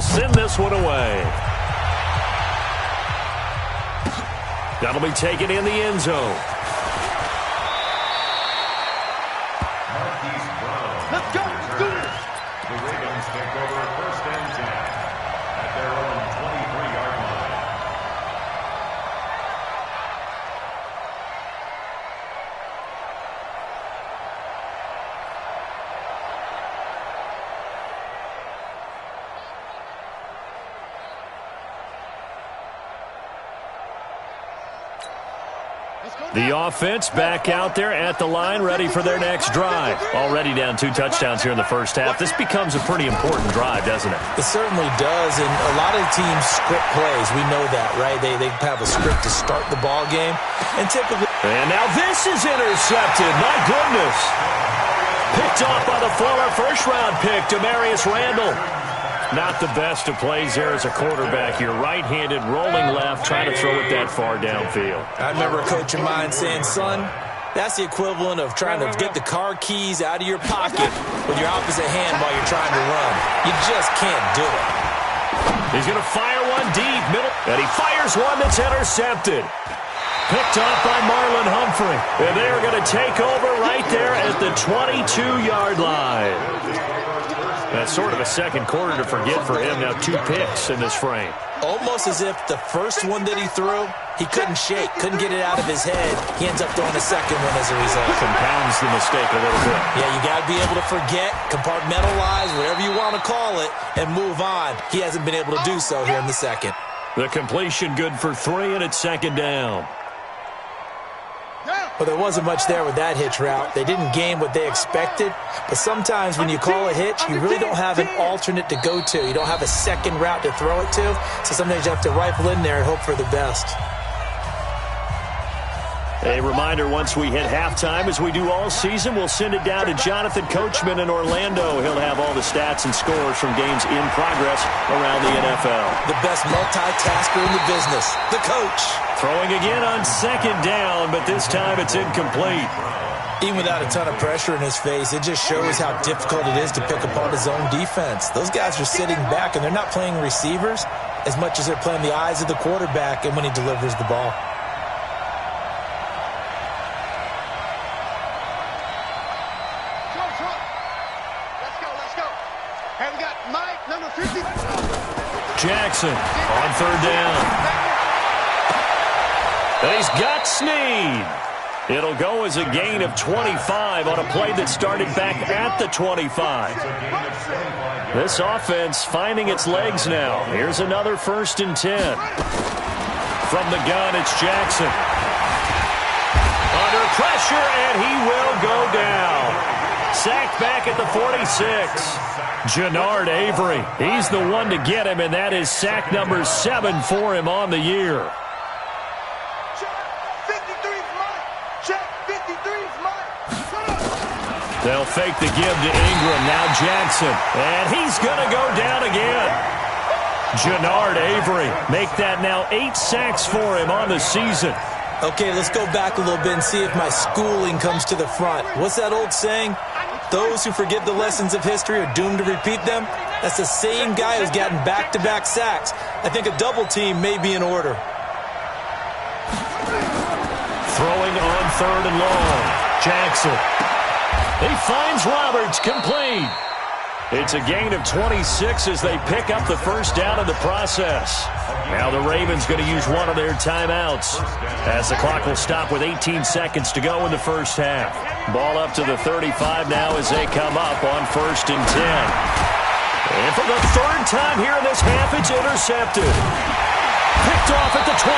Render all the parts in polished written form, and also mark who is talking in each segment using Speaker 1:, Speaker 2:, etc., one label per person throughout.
Speaker 1: send this one away. That'll be taken in the end zone.
Speaker 2: Let's go.
Speaker 3: The Ravens take over first and 10 at their own 23-yard line.
Speaker 1: The offense back out there at the line, ready for their next drive. Already down 2 touchdowns here in the first half. This becomes a pretty important drive, doesn't it?
Speaker 4: It certainly does, and a lot of teams script plays. We know that, right? They have a script to start the ball game, and typically...
Speaker 1: And now this is intercepted. My goodness. Picked off by the former first-round pick, Demarius Randall. Not the best of plays there as a quarterback. You're right-handed, rolling left, trying to throw it that far downfield.
Speaker 4: I remember a coach of mine saying, son, that's the equivalent of trying to get the car keys out of your pocket with your opposite hand while you're trying to run. You just can't do it.
Speaker 1: He's going to fire one deep, middle, and he fires one that's intercepted. Picked off by Marlon Humphrey. And they're going to take over right there at the 22-yard line. That's sort of a second quarter to forget for him. Now 2 picks in this frame.
Speaker 4: Almost as if the first one that he threw, he couldn't shake, couldn't get it out of his head. He ends up throwing a second one as a result.
Speaker 1: Compounds the mistake a little bit.
Speaker 4: Yeah, you got to be able to forget, compartmentalize, whatever you want to call it, and move on. He hasn't been able to do so here in the second.
Speaker 1: The completion good for 3, and it's second down.
Speaker 4: Well, there wasn't much there with that hitch route. They didn't gain what they expected. But sometimes when you call a hitch, you really don't have an alternate to go to. You don't have a second route to throw it to. So sometimes you have to rifle in there and hope for the best.
Speaker 1: A reminder, once we hit halftime, as we do all season, we'll send it down to Jonathan Coachman in Orlando. He'll have all the stats and scores from games in progress around the NFL.
Speaker 4: The best multitasker in the business, the coach.
Speaker 1: Throwing again on second down, but this time it's incomplete.
Speaker 4: Even without a ton of pressure in his face, it just shows how difficult it is to pick apart his own defense. Those guys are sitting back, and they're not playing receivers as much as they're playing the eyes of the quarterback and when he delivers the ball.
Speaker 1: Jackson on third down. And he's got Snead. It'll go as a gain of 25 on a play that started back at the 25. This offense finding its legs now. Here's another 1st and 10. From the gun, it's Jackson. Under pressure, and he will go down. Sacked back at the 46. Jannard Avery, he's the one to get him, and that is sack number 7 for him on the year. They'll fake the give to Ingram. Now Jackson, and he's going to go down again. Jannard Avery, make that now 8 sacks for him on the season.
Speaker 4: Okay, let's go back a little bit and see if my schooling comes to the front. What's that old saying? Those who forget the lessons of history are doomed to repeat them. That's the same guy who's gotten back-to-back sacks. I think a double team may be in order.
Speaker 1: Throwing on 3rd and long. Jackson. He finds Roberts, complete. It's a gain of 26 as they pick up the first down in the process. Now the Ravens going to use one of their timeouts as the clock will stop with 18 seconds to go in the first half. Ball up to the 35 now as they come up on 1st and 10. And for the 3rd time here in this half, it's intercepted. Picked off at the 28.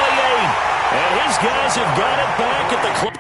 Speaker 1: And his guys have got it back at the clock.